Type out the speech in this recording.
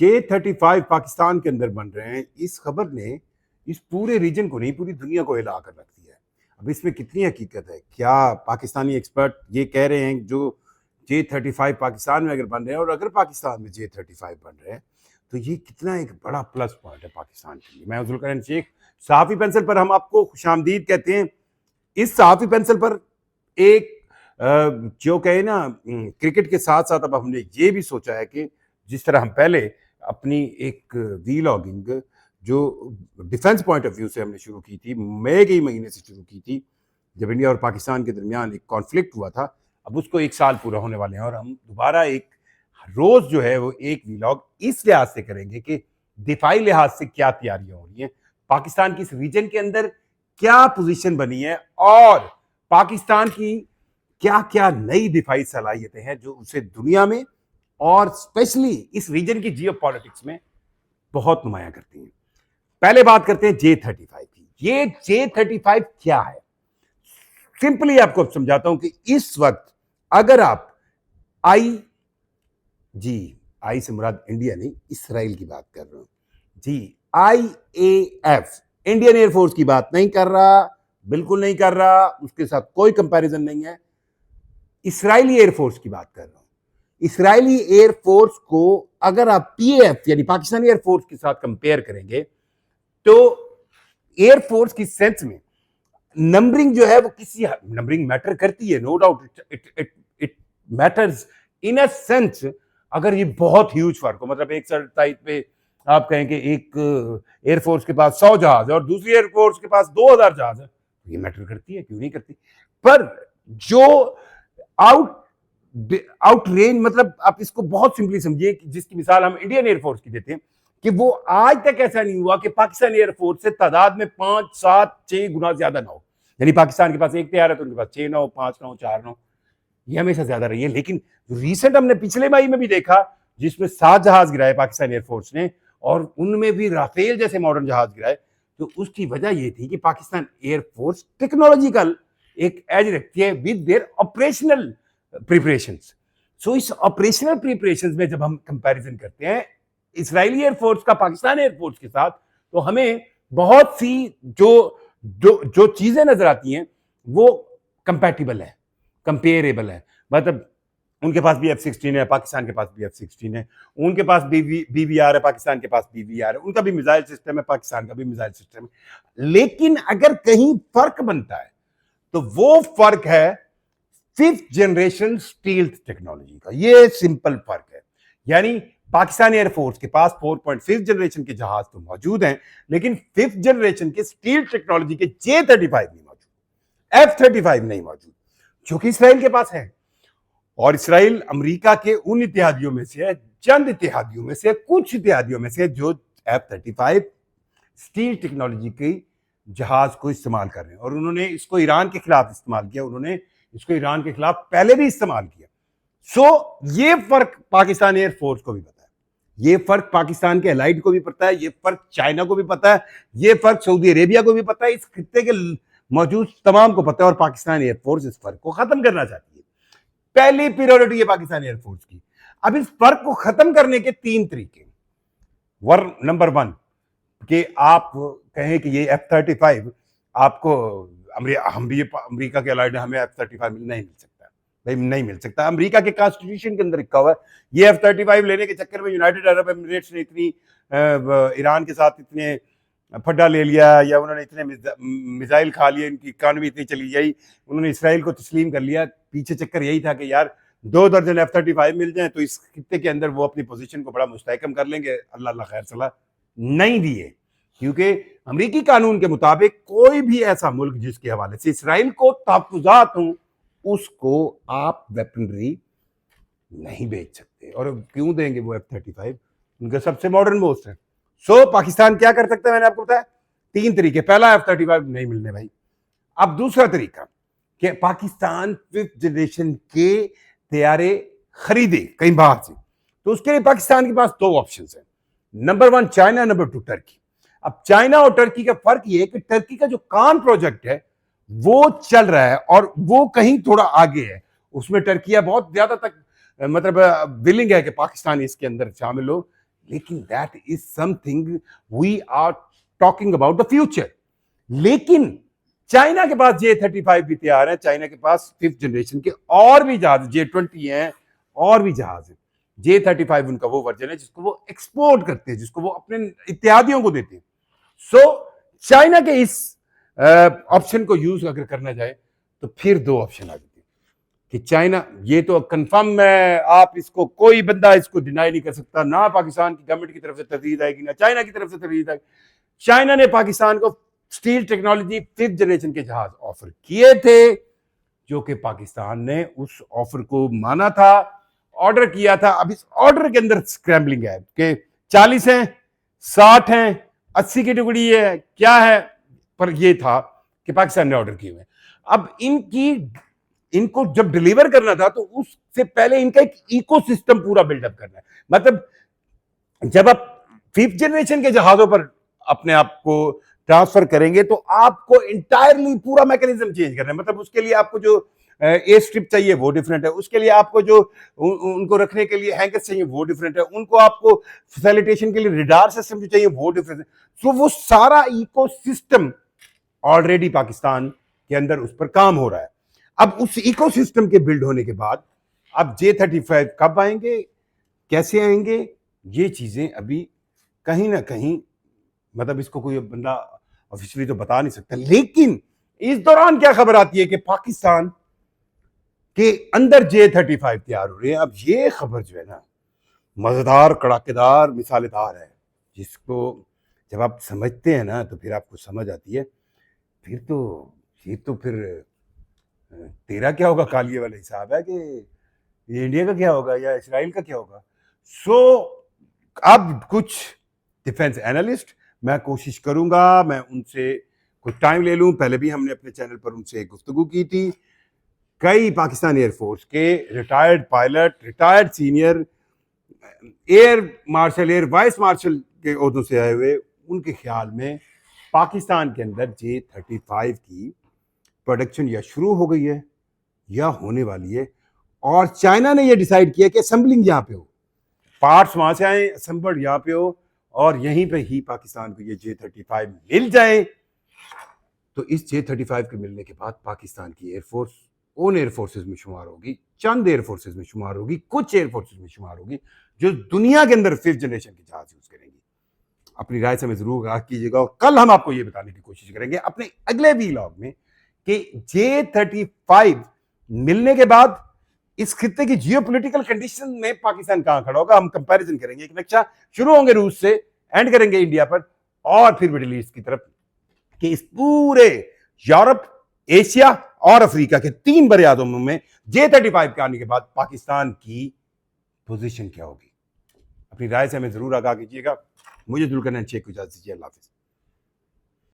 J-35 Pakistan के अंदर बन रहे हैं। इस खबर ने इस पूरे रीजन को नहीं, पूरी दुनिया को हिला कर रख दिया है। अब इसमें कितनी हकीकत है? क्या पाकिस्तानी एक्सपर्ट ये कह रहे हैं जो J-35 पाकिस्तान में अगर बन रहे हैं और अगर पाकिस्तान में J-35 बन रहे हैं तो ये कितना एक बड़ा प्लस पॉइंट है पाकिस्तान के लिए। मैं जुल्करनैन शेख, सहाफ़ी पेंसिल पर हम आपको खुशामदीद कहते हैं। इस सहाफ़ी पेंसिल पर एक जो कहे ना, क्रिकेट के साथ साथ अब हमने ये भी सोचा है कि जिस तरह हम पहले अपनी एक वीलॉगिंग जो डिफेंस पॉइंट ऑफ व्यू से हमने शुरू की थी, मई के महीने से शुरू की थी, जब इंडिया और पाकिस्तान के दरमियान एक कॉन्फ्लिक्ट हुआ था, अब उसको 1 साल पूरा होने वाले हैं और हम दोबारा एक रोज जो है वो एक वीलॉग इस लिहाज से करेंगे कि दिफाई लिहाज से क्या तैयारियां हो रही हैं, पाकिस्तान की इस रीजन के अंदर क्या पोजीशन बनी है और पाकिस्तान की क्या क्या नई दिफाई सलाहियतें हैं जो उसे दुनिया में और स्पेशली इस रीजन की जियो पॉलिटिक्स में बहुत नुमाया करती हैं। पहले बात करते हैं J-35 की। ये J-35 क्या है? सिंपली आपको समझाता हूं कि इस वक्त अगर आप आई से मुराद इंडिया नहीं, इसराइल की बात कर रहा हूं जी, IAF, इंडियन एयरफोर्स की बात नहीं कर रहा, बिल्कुल नहीं कर रहा, उसके साथ कोई कंपैरिजन नहीं है। इसराइली एयरफोर्स की बात कर रहा हूं। इसराइली एयरफोर्स को अगर आप PAF यानी पाकिस्तानी एयरफोर्स के साथ कंपेयर करेंगे तो एयरफोर्स की सेंस में नंबरिंग जो है वो किसी नंबरिंग मैटर करती है, no doubt it matters in a sense. अगर ये बहुत ह्यूज फर्क हो, मतलब एक साइड पे आप कहें कि एक एयरफोर्स के पास 100 जहाज है और दूसरी एयरफोर्स के पास 2000 जहाज है, ये मैटर करती है, क्यों नहीं करती। पर जो आउट रेंज, मतलब आप इसको बहुत सिंपली समझिए, जिसकी मिसाल हम इंडियन एयरफोर्स की देते हैं कि वो आज तक ऐसा नहीं हुआ कि पाकिस्तान एयरफोर्स से तादाद में 5, 7, 6 गुना ज्यादा ना हो। यानी पाकिस्तान के पास एक तैयार है तो उनके पास 6 नौ, 5 नौ, 4 नौ, ये हमेशा ज्यादा रही है। लेकिन रिसेंट हमने पिछले मई में भी देखा जिसमें 7 जहाज गिराए पाकिस्तान एयरफोर्स ने और उनमें भी राफेल जैसे मॉडर्न जहाज गिराए। तो उसकी वजह यह थी कि पाकिस्तान एयरफोर्स टेक्नोलॉजिकल एक एज रखती है विद देयर ऑपरेशनल प्रिपरेशंस। सो इस ऑपरेशनल प्रिपरेशंस में जब हम कंपैरिजन करते हैं इसराइली एयरफोर्स का पाकिस्तान एयरफोर्स के साथ, तो हमें बहुत सी जो जो जो चीजें नजर आती हैं वो कंपैटिबल है, कंपेरेबल है। मतलब उनके पास भी F-16 है, पाकिस्तान के पास भी F-16 है, उनके पास BVR है, पाकिस्तान के पास BVR है, उनका भी मिसाइल सिस्टम है, पाकिस्तान का भी मिसाइल सिस्टम है। लेकिन अगर कहीं फर्क बनता है तो वो फर्क है 5th जनरेशन स्टील्थ टेक्नोलॉजी का। ये सिंपल फर्क है। यानी पाकिस्तान एयरफोर्स के पास 4.5 जनरेशन के जहाज तो मौजूद हैं, लेकिन 5th जनरेशन के स्टील टेक्नोलॉजी के J-35 नहीं मौजूद, F-35 नहीं मौजूद, जो कि इसराइल के पास है। और इसराइल अमेरिका के उन इत्तेहादियों में से है, चंद इत्तेहादियों में से, कुछ इत्तेहादियों में से, जो F-35 स्टील टेक्नोलॉजी के जहाज को इस्तेमाल कर रहे हैं। और उन्होंने इसको ईरान के खिलाफ इस्तेमाल किया, उन्होंने इसको ईरान के खिलाफ पहले भी इस्तेमाल किया। सो ये फर्क पाकिस्तान एयरफोर्स को भी पता है, ये फर्क पाकिस्तान के एलाइड को भी पता है, ये फर्क चाइना को भी पता है, ये फर्क सऊदी अरेबिया को भी पता है, इस खित्ते के मौजूद तमाम को पता है। और पाकिस्तान एयरफोर्स इस फर्क को खत्म करना चाहती है। पहली प्रायोरिटी है पाकिस्तान एयरफोर्स की। अब इस फर्क को खत्म करने के 3 तरीके। नंबर 1 कि आप कहें कि ये F-35 आपको हम भी अमेरिका के एलाइड, हमें F-35 नहीं मिल सकता भाई, नहीं मिल सकता। अमेरिका के कॉन्स्टिट्यूशन के अंदर लिखा हुआ है। ये F-35 लेने के चक्कर में यूनाइटेड अरब एमिरेट्स ने इतनी ईरान के साथ इतने फड्डा ले लिया, या उन्होंने इतने मिसाइल खा लिए, इनकी इकानमी इतनी चली गई, उन्होंने इसराइल को तस्लीम कर लिया। पीछे चक्कर यही था कि यार 2 दर्जन F-35 मिल जाए तो इस खित्ते के अंदर वो अपनी पोजीशन को बड़ा मुस्तहकम कर लेंगे। अल्लाह खैर सलाह नहीं दिए, क्योंकि अमेरिकी कानून के मुताबिक कोई भी ऐसा मुल्क जिसके हवाले से इसराइल को तहफ्फुज़ात हों, उसको आप वेपनरी नहीं बेच सकते। और क्यों देंगे वो F-35? उनका सबसे मॉडर्न मोस्ट है। सो पाकिस्तान क्या कर सकता है, मैंने आपको बताया 3 तरीके। पहला, F-35 नहीं मिलने भाई। अब दूसरा तरीका कि पाकिस्तान 5th जनरेशन के तैयारे खरीदे कहीं बाहर से, तो उसके लिए पाकिस्तान के पास 2 ऑप्शन है। Number 1 China, number 2 Turkey. अब चाइना और टर्की का फर्क ये है कि टर्की का जो कान प्रोजेक्ट है वो चल रहा है और वो कहीं थोड़ा आगे है। उसमें टर्किया बहुत ज्यादा तक मतलब विलिंग है कि पाकिस्तान इसके अंदर शामिल हो, लेकिन that is something we are talking about the future. लेकिन चाइना के पास J-35 भी तैयार है, चाइना के पास 5th जनरेशन के और भी जहाज J-20 हैं, और भी जहाज है। J-35 उनका वो वर्जन है जिसको वो एक्सपोर्ट करते हैं, जिसको वो अपने इत्यादियों को देते हैं। सो चाइना के इस ऑप्शन को यूज अगर करना जाए तो फिर दो ऑप्शन आ जाते हैं कि चाइना, ये तो कंफर्म है, आप इसको कोई बंदा इसको डिनाई नहीं कर सकता, ना पाकिस्तान की गवर्नमेंट की तरफ से तजवीज आएगी ना चाइना की तरफ से तजवीज आएगी। चाइना ने पाकिस्तान को स्टील टेक्नोलॉजी 5th जनरेशन के जहाज ऑफर किए थे, जो कि पाकिस्तान ने उस ऑफर को माना था, ऑर्डर किया था। अब इस ऑर्डर के अंदर स्क्रैम्बलिंग है कि 40 हैं, 60 हैं, 80 की टुकड़ी है, क्या है, पर यह था कि पाकिस्तान ने ऑर्डर किए हुए। अब इनको जब डिलीवर करना था तो उससे पहले इनका एक इकोसिस्टम पूरा बिल्डअप करना है। मतलब जब आप 5th जनरेशन के जहाजों पर अपने आप को ट्रांसफर करेंगे तो आपको इंटायरली पूरा मैकेनिज्म चेंज करना है। मतलब उसके लिए आपको जो एयर स्ट्रिप चाहिए वो डिफरेंट है, उसके लिए आपको जो उनको रखने के लिए हैंगर्स चाहिए वो डिफरेंट है, उनको आपको फैसिलिटेशन के लिए रिडार सिस्टम जो चाहिए वो डिफरेंट है। तो वो सारा इकोसिस्टम ऑलरेडी पाकिस्तान के अंदर उस पर काम हो रहा है। अब उस इकोसिस्टम के बिल्ड होने के बाद अब J-35 कब आएंगे, कैसे आएंगे, ये चीजें अभी कहीं ना कहीं, मतलब इसको कोई बंदा ऑफिशियली तो बता नहीं सकता। लेकिन इस दौरान क्या खबर आती है कि पाकिस्तान के अंदर J-35 तैयार हो रहे हैं। अब ये खबर जो है ना, मजेदार, कड़ाकेदार, मिसालेदार है, जिसको जब आप समझते हैं ना तो फिर आपको समझ आती है, फिर तो ये तो फिर तेरा क्या होगा कालिए वाला हिसाब है कि ये इंडिया का क्या होगा या इसराइल का क्या होगा। सो अब कुछ डिफेंस एनालिस्ट, मैं कोशिश करूंगा मैं उनसे कुछ टाइम ले लूं, पहले भी हमने अपने चैनल पर उनसे गुफ्तगू की थी। कई पाकिस्तान एयरफोर्स के retired pilot, retired senior air marshal, air vice marshal के ओहदों से आए हुए, उनके ख्याल में पाकिस्तान के अंदर J-35 की प्रोडक्शन या शुरू हो गई है या होने वाली है, और चाइना ने यह डिसाइड किया कि असेंबलिंग यहां पे हो, पार्ट्स वहां से आए, असेंबल्ड यहां पे हो, और यहीं पे ही पाकिस्तान को ये J-35 मिल जाए। तो इस J-35 के मिलने के बाद पाकिस्तान की एयरफोर्स उन एयरफोर्सेज में शुमार होगी, चंद एयरफोर्सेज में शुमार होगी, कुछ एयरफोर्सेज में शुमार होगी जो दुनिया के अंदर 5th जनरेशन के जहाज यूज करेंगी। अपनी राय से हमें जरूर आगाह कीजिएगा, और कल हम आपको यह बताने की कोशिश करेंगे अपने अगले वीलॉग में कि J-35 मिलने के बाद इस खित्ते की जियोपॉलिटिकल कंडीशन में पाकिस्तान कहां खड़ा होगा। हम कंपैरिजन करेंगे, एक नक्शा शुरू होंगे रूस से, एंड करेंगे इंडिया पर, और फिर मिडिल ईस्ट की तरफ, कि इस पूरे यूरोप, एशिया और अफ्रीका के 3 बड़े आज़मों में J-35 के आने के बाद पाकिस्तान की पोजीशन क्या होगी। अपनी राय से हमें जरूर आगाह कीजिएगा। मुझे जुल्करनैन शेख को इजाजत दीजिए। अल्लाह हाफिज।